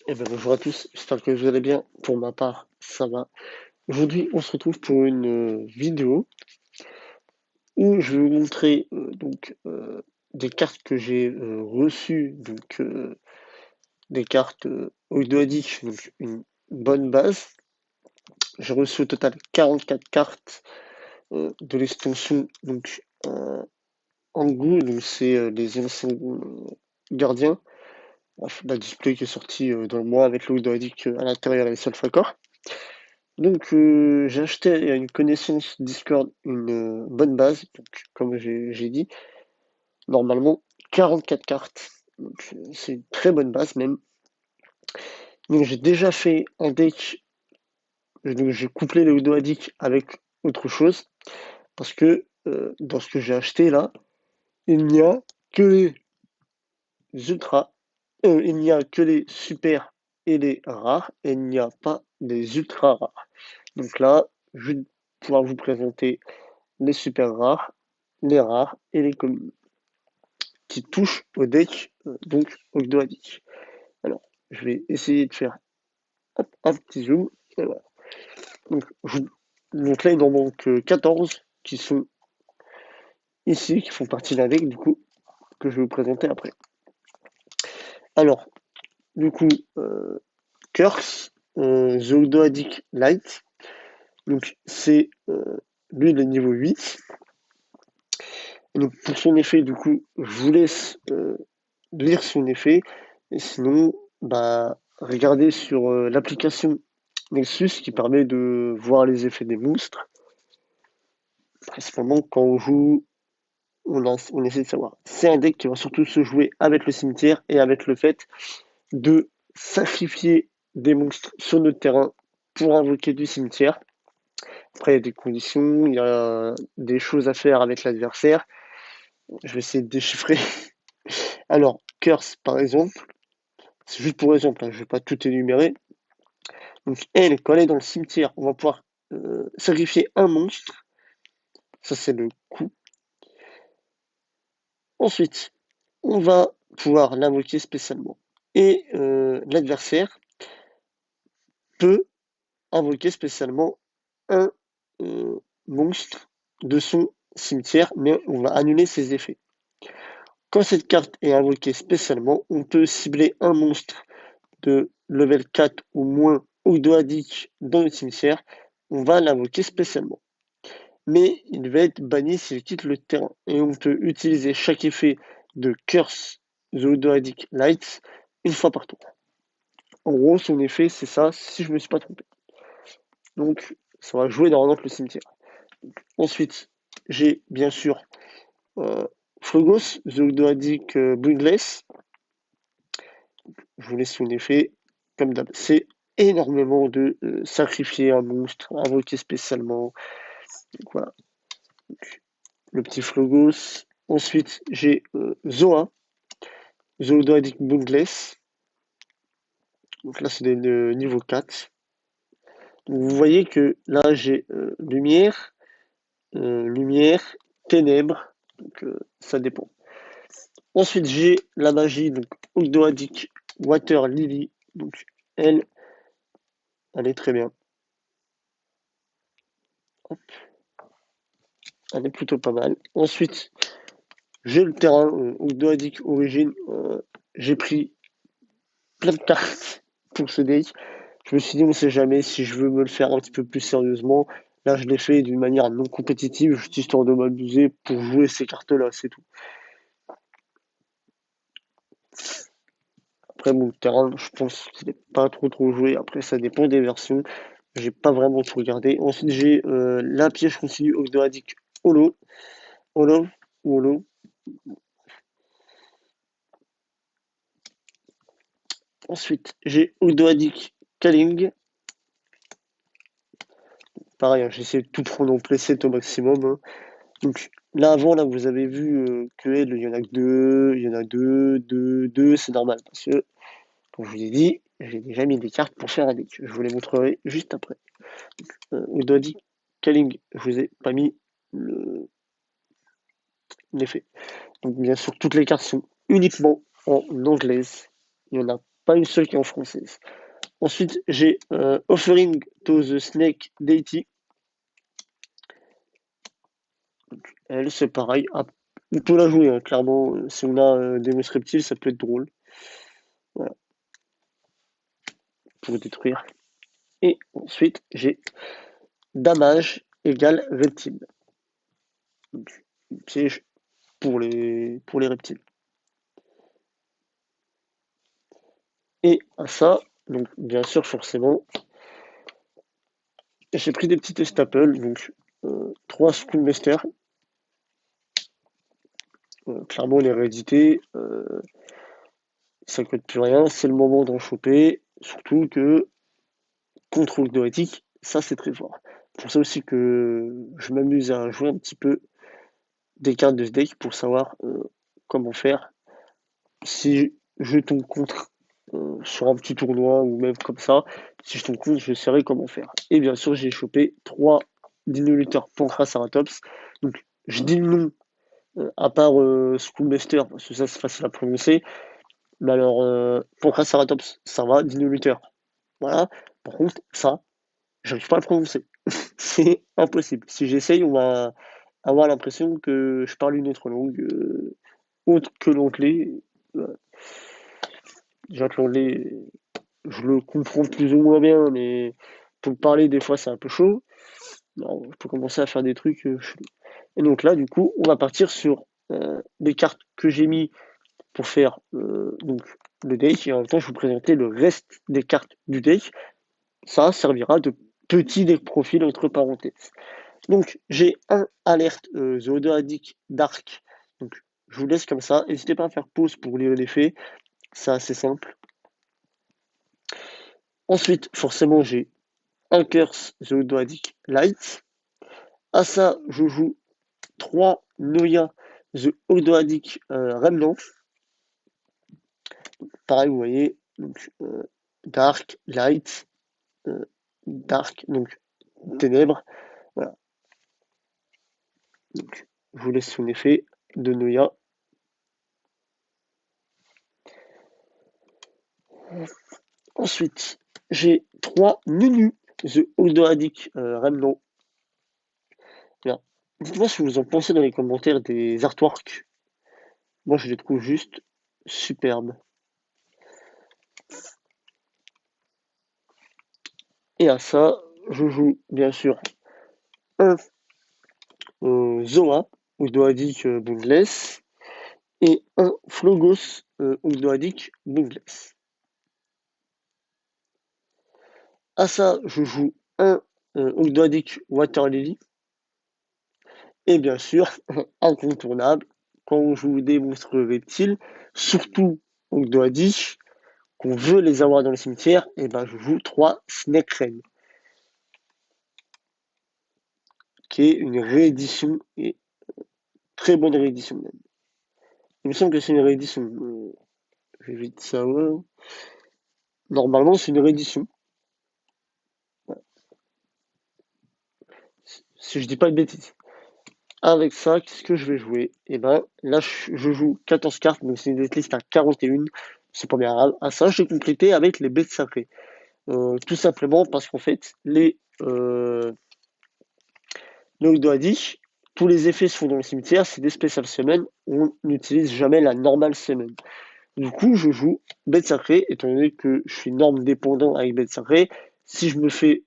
Eh ben, bonjour à tous, j'espère que vous allez bien. Pour ma part, ça va. Aujourd'hui, on se retrouve pour une vidéo où je vais vous montrer des cartes que j'ai reçues, des cartes Ogdoadic, donc une bonne base. J'ai reçu au total 44 cartes de l'extension euh, Angu, donc c'est les anciens gardiens. Bref, la display qui est sortie dans le mois avec l'Ogdoadic à l'intérieur et les Solfacor. J'ai acheté à une connaissance Discord une bonne base, donc comme j'ai dit, normalement 44 cartes. C'est une très bonne base même. Donc j'ai déjà fait un deck, donc j'ai couplé le Odoadic avec autre chose, parce que dans ce que j'ai acheté là, il n'y a que les ultras, il n'y a que les super et les rares, et il n'y a pas des ultra rares. Donc là, je vais pouvoir vous présenter les super rares, les rares et les communs qui touchent au deck, Ogdoadic. Alors, je vais essayer de faire un petit zoom. Et voilà. Donc, donc là, il en manque 14 qui sont ici, qui font partie d'un deck, du coup, que je vais vous présenter après. Alors, du coup, Curse, The Ogdoadic Light. Donc, c'est lui, le niveau 8. Et donc, pour son effet, du coup, je vous laisse lire son effet. Et sinon, bah, regardez sur l'application Nexus qui permet de voir les effets des monstres. Principalement, quand on joue, on essaie de savoir. C'est un deck qui va surtout se jouer avec le cimetière et avec le fait de sacrifier des monstres sur notre terrain pour invoquer du cimetière. Après, il y a des conditions, il y a des choses à faire avec l'adversaire. Je vais essayer de déchiffrer. Alors, Curse, par exemple, c'est juste pour exemple, hein, je ne vais pas tout énumérer. Donc, elle, quand elle est dans le cimetière, on va pouvoir sacrifier un monstre. Ça, c'est le coup. Ensuite, on va pouvoir l'invoquer spécialement. Et l'adversaire peut invoquer spécialement un monstre de son cimetière, mais on va annuler ses effets. Quand cette carte est invoquée spécialement, on peut cibler un monstre de level 4 ou moins Ogdoadic dans le cimetière. On va l'invoquer spécialement. Mais il va être banni s'il quitte le terrain. Et on peut utiliser chaque effet de Curse The Odoadic Lights une fois par tour. En gros, son effet, c'est ça, si je ne me suis pas trompé. Donc, ça va jouer dans le cimetière. Ensuite, j'ai bien sûr euh, Frugos, The Odoadic Bloodless. Je vous laisse son effet, comme d'hab. C'est énormément de sacrifier un monstre, invoquer spécialement. Donc, voilà. Donc, le petit Frugos. Ensuite, j'ai Zoa, The Odoadic Bloodless. Donc là, c'est des niveau 4. Donc, vous voyez que là, j'ai lumière, ténèbres. Donc, ça dépend. Ensuite, j'ai la magie, donc Ogdoadic Water Lily. Donc, elle, elle est très bien. Hop, elle est plutôt pas mal. Ensuite, j'ai le terrain Ogdoadic Origin. J'ai pris plein de cartes pour ce deck. Je me suis dit, on sait jamais si je veux me le faire un petit peu plus sérieusement. Là, je l'ai fait d'une manière non compétitive, juste histoire de m'amuser pour jouer ces cartes-là, c'est tout. Après, mon terrain, je pense qu'il n'est pas trop joué. Après, ça dépend des versions. J'ai pas vraiment tout regardé. Ensuite, j'ai la piège continue Ogdoadic Holo. Holo ou Holo. Ensuite, j'ai Ogdoadic Kaling. Pareil, hein, j'essaie de tout prendre en preset au maximum. Hein. Donc là, avant, là, vous avez vu que elle, il y en a que deux, il y en a deux, c'est normal. Parce que, comme je vous l'ai dit, j'ai déjà mis des cartes pour faire un deck. Je vous les montrerai juste après. Ogdoadic Kaling, je vous ai pas mis l'effet. Donc bien sûr, toutes les cartes sont uniquement en anglaise. Il y en a pas une seule qui est en française. Ensuite, j'ai Offering to the Snake Deity. Elle, c'est pareil. Ah, on peut la jouer, hein, clairement. Si on a des monstres reptiles, ça peut être drôle. Voilà, pour détruire. Et ensuite, j'ai Damage égale reptile. Donc, piège pour les reptiles. Et à ça, donc bien sûr, forcément, j'ai pris des petites staples, donc 3 Schoolmaster. Clairement, les réédités, ça coûte plus rien, c'est le moment d'en choper, surtout que contrôle théorique, ça c'est très fort. Pour ça aussi que je m'amuse à jouer un petit peu des cartes de ce deck pour savoir comment faire. Si je tombe contre sur un petit tournoi ou même comme ça, si je tombe contre, je saurai comment faire. Et bien sûr, j'ai chopé 3 Dinoluteurs Pancraceratops. Donc, je dis le nom, à part Schoolmaster, parce que ça c'est facile à prononcer. Mais alors, Pancraceratops, ça va, Dinoluteur. Voilà. Par contre, ça, j'arrive pas à le prononcer. C'est impossible. Si j'essaye, on va avoir l'impression que je parle une autre langue, autre que l'anglais. Déjà que l'anglais, je le comprends plus ou moins bien, mais pour le parler, des fois, c'est un peu chaud. Non, je peux commencer à faire des trucs chelous. Et donc là, du coup, on va partir sur les cartes que j'ai mis pour faire donc le deck. Et en même temps, je vais vous présenter le reste des cartes du deck. Ça servira de petit deck profil entre parenthèses. Donc, j'ai un alerte The Odoradic Dark. Donc, je vous laisse comme ça. N'hésitez pas à faire pause pour lire l'effet. C'est assez simple. Ensuite, forcément, j'ai un Curse The Odoradic Light. À ça, je joue 3 Noya The Odoradic Remnant. Pareil, vous voyez. Donc, Dark, Light, Dark, donc ténèbres. Voilà. Donc, je vous laisse son effet de Noya. Ensuite, j'ai 3 Nunu, The Odoradic Remnant. Bien. Dites-moi ce que vous en pensez dans les commentaires des artworks. Moi, je les trouve juste superbes. Et à ça, je joue bien sûr un Zoa, Odoradic Boundless, et un Flogos Odoradic Boundless. À ça, je joue un Ogdoadic Water Lily. Et bien sûr, incontournable, quand on joue des monstres reptiles, surtout Ogdoadic, qu'on veut les avoir dans le cimetière, et ben je joue 3 Snake Rain, qui est une réédition, et très bonne réédition même. Il me semble que c'est une réédition. Je vais vite savoir. Normalement, c'est une réédition. Voilà. Si je dis pas de bêtises. Avec ça, qu'est-ce que je vais jouer? Et ben là, je joue 14 cartes, donc c'est une deck à 41. C'est pas bien grave. À ça, j'ai complété avec les bêtes sacrées. Tout simplement parce qu'en fait, les Ogdoadi, tous les effets se font dans le cimetière, c'est des spéciales semaines, on n'utilise jamais la normale semaine. Du coup, je joue bête sacrée, étant donné que je suis norme dépendant avec bête sacrée. Si je me fais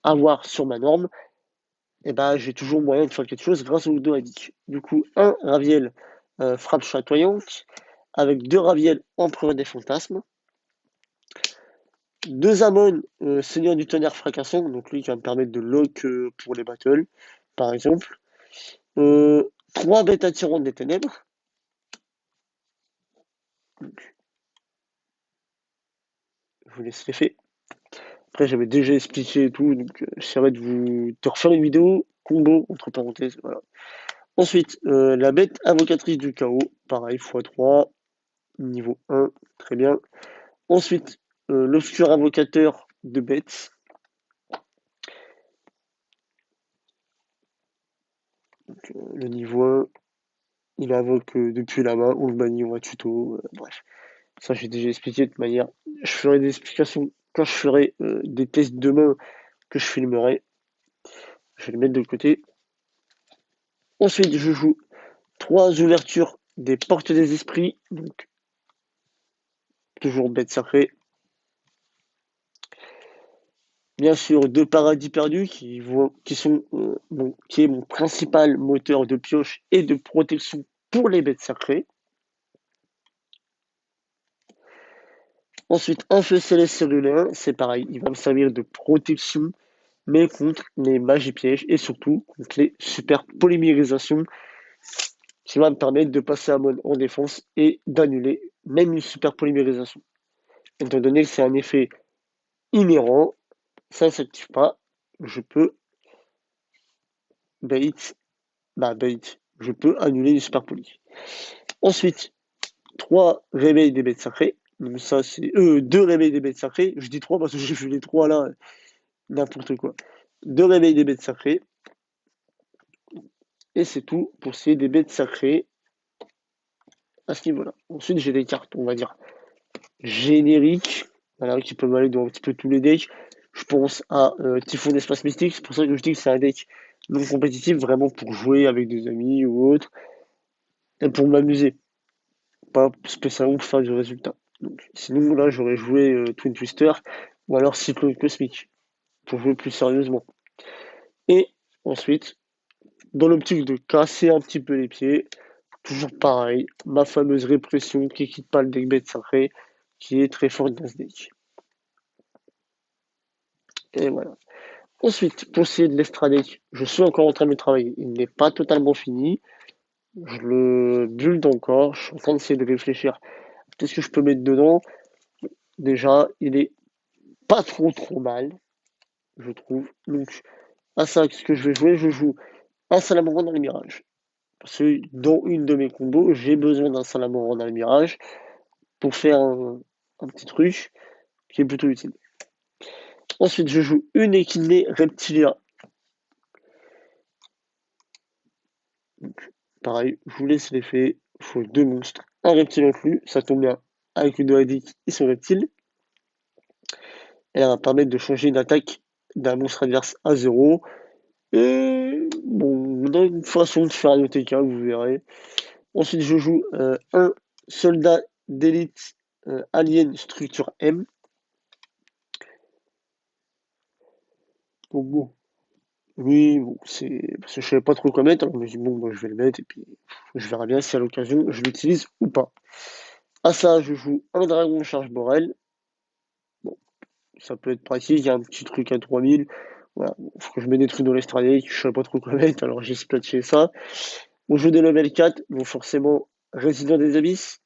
avoir sur ma norme, et ben, j'ai toujours moyen de faire quelque chose grâce au Ogdoadi. Du coup, un Raviel frappe chatoyante, avec 2 Raviel empereur des fantasmes, 2 Amon seigneur du tonnerre fracassant, donc lui qui va me permettre de lock pour les battles, par exemple. 3 bêtes attirantes des ténèbres. Donc, je vous laisse l'effet. Après, j'avais déjà expliqué et tout, donc j'essaierai de refaire une vidéo combo, entre parenthèses, voilà. Ensuite, la bête invocatrice du chaos, pareil, x3, niveau 1, très bien. Ensuite, l'obscur invocateur de bêtes. Donc, le niveau 1, il invoque depuis la main, on le bannit, on va tuto, bref. Ça, j'ai déjà expliqué de toute manière. Je ferai des explications quand je ferai des tests demain que je filmerai. Je vais les mettre de côté. Ensuite, je joue 3 ouvertures des portes des esprits. Donc, toujours bête sacrée. Bien sûr, 2 paradis perdus qui sont qui est mon principal moteur de pioche et de protection pour les bêtes sacrées. Ensuite, un feu céleste cellulaire, c'est pareil, il va me servir de protection, mais contre les magies pièges et surtout contre les super polymérisations qui va me permettre de passer à mode en défense et d'annuler même une super polymérisation. Étant donné que c'est un effet inhérent, ça ne s'active pas, je peux bait, je peux annuler une super poly. Ensuite, 3 réveils des bêtes sacrées. Donc ça, c'est 2 réveils des bêtes sacrées. Je dis 3 parce que j'ai vu les 3 là, n'importe quoi. 2 réveils des bêtes sacrées. Et c'est tout pour ce qui est des bêtes sacrées à ce niveau-là. Ensuite, j'ai des cartes, on va dire, génériques, voilà, qui peuvent aller dans un petit peu tous les decks. Je pense à Typhon d'Espace Mystique. C'est pour ça que je dis que c'est un deck non compétitif, vraiment pour jouer avec des amis ou autre. Et pour m'amuser. Pas spécialement pour faire du résultat. Donc, sinon, là, j'aurais joué Twin Twister ou alors Cyclone Cosmique pour jouer plus sérieusement. Et ensuite, dans l'optique de casser un petit peu les pieds, toujours pareil, ma fameuse répression qui quitte pas le deck bête sacré, qui est très forte dans ce deck. Et voilà. Ensuite, pour ce qui est de l'extra deck, je suis encore en train de le travailler. Il n'est pas totalement fini. Je le build encore. Je suis en train d'essayer de réfléchir. Qu'est-ce que je peux mettre dedans? Déjà, il est pas trop mal, je trouve. Donc, à ça, qu'est-ce que je vais jouer? Je joue un Salamandre dans le Mirage. Parce que dans une de mes combos, j'ai besoin d'un Salamandre dans le Mirage pour faire un petit truc qui est plutôt utile. Ensuite, je joue une équidnée Reptilia. Donc, pareil, je vous laisse l'effet. Il faut 2 monstres, un reptile inclus. Ça tombe bien avec une Doadic et son reptile. Elle va permettre de changer une attaque d'un monstre adverse à 0. Et bon, on a une façon de faire un OTK, vous verrez. Ensuite, je joue un soldat d'élite alien structure M. Donc bon, oui, bon, c'est parce que je savais pas trop quoi mettre, alors je me dis bon, moi, je vais le mettre et puis je verrai bien si à l'occasion je l'utilise ou pas. À ça, je joue un dragon charge Borel. Bon, ça peut être pratique, il y a un petit truc à 3000. Voilà, faut que je mette des trucs dans l'estradier, je sais pas trop quoi mettre, alors j'ai splatché ça. On joue des level 4, donc forcément Résident des Abysses.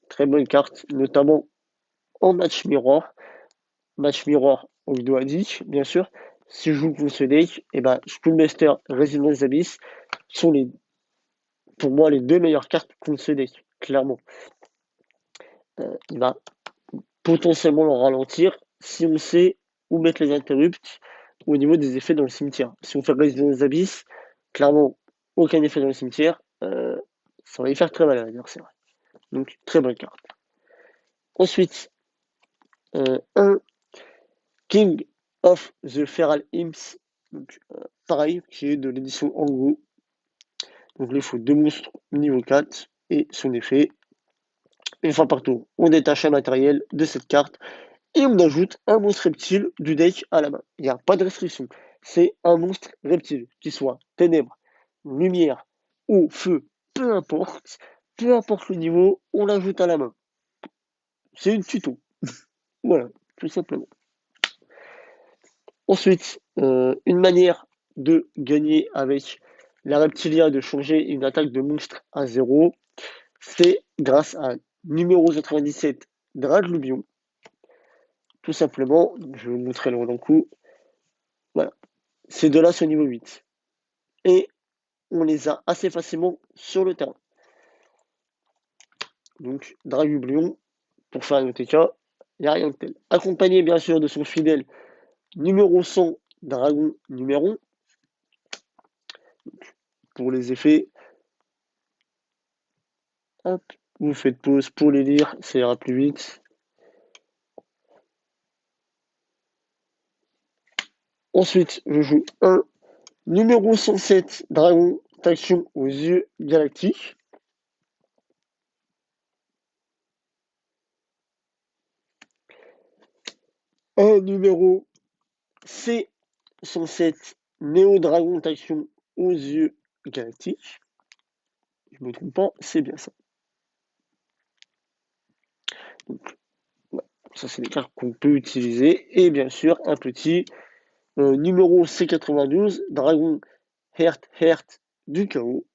Très bonne carte, notamment en match miroir. Match miroir au Doadic, bien sûr. Si je joue contre ce deck, et ben Schoolmaster, Resident des Abysses sont pour moi les 2 meilleures cartes contre ce deck, clairement. Il va potentiellement le ralentir si on sait où mettre les interrupts au niveau des effets dans le cimetière. Si on fait Resident des Abysses, clairement aucun effet dans le cimetière, ça va y faire très mal à l'adversaire. Donc très bonne carte. Ensuite, un King of the Feral Imps, donc, pareil, qui est de l'édition Ango. Donc là, il faut 2 monstres niveau 4 et son effet. Une fois par tour, on détache un matériel de cette carte et on ajoute un monstre reptile du deck à la main. Il n'y a pas de restriction. C'est un monstre reptile, qu'il soit ténèbres, lumière ou feu, peu importe le niveau, on l'ajoute à la main. C'est une tuto. Voilà, tout simplement. Ensuite, une manière de gagner avec la Reptilia, de changer une attaque de monstre à 0, c'est grâce à numéro 97 Draglubion. Tout simplement, je vais vous montrer le long coup. Voilà, ces deux-là sont niveau 8. Et on les a assez facilement sur le terrain. Donc, Draglubion, pour faire un OTK, il n'y a rien de tel. Accompagné bien sûr de son fidèle numéro 100 Dragon Numéron. Pour les effets, hop, vous faites pause pour les lire, ça ira plus vite. Ensuite, je joue un numéro 107, Dragon Taction aux yeux galactiques. Un numéro C107, Néo Dragon Taction aux yeux galactiques. Je me trompe pas, c'est bien ça. Donc, voilà. Ça, c'est les cartes qu'on peut utiliser. Et bien sûr, un petit numéro C92, Dragon Heart du chaos.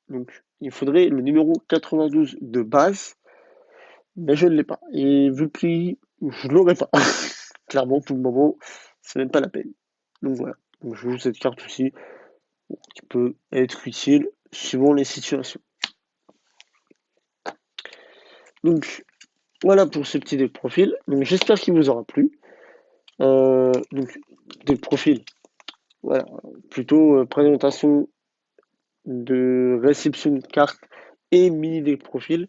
Donc, il faudrait le numéro 92 de base, mais je ne l'ai pas. Et vu le prix, je ne l'aurai pas. Clairement, pour le moment, c'est même pas la peine. Donc voilà. Donc, je joue cette carte aussi, qui peut être utile suivant les situations. Donc, voilà pour ce petit deck profil. Donc, j'espère qu'il vous aura plu. Donc, deck profil. Voilà. Plutôt présentation de réception de cartes et mini deck profil.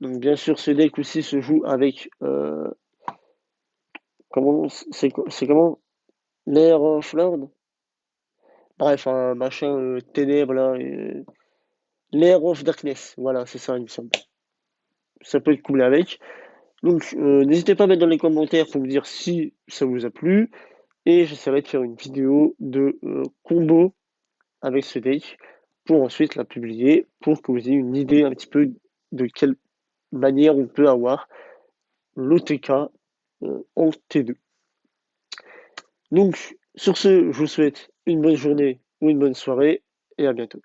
Donc bien sûr, ce deck aussi se joue avec comment c'est comment l'Air of Lord. Bref, un machin ténèbres là, l'Air of Darkness. Voilà, c'est ça, il me semble. Ça peut être couplé avec. Donc n'hésitez pas à mettre dans les commentaires pour me dire si ça vous a plu et j'essaierai de faire une vidéo de combo avec ce deck pour ensuite la publier pour que vous ayez une idée un petit peu de quelle manière on peut avoir l'OTK en T2. Donc, sur ce, je vous souhaite une bonne journée ou une bonne soirée et à bientôt.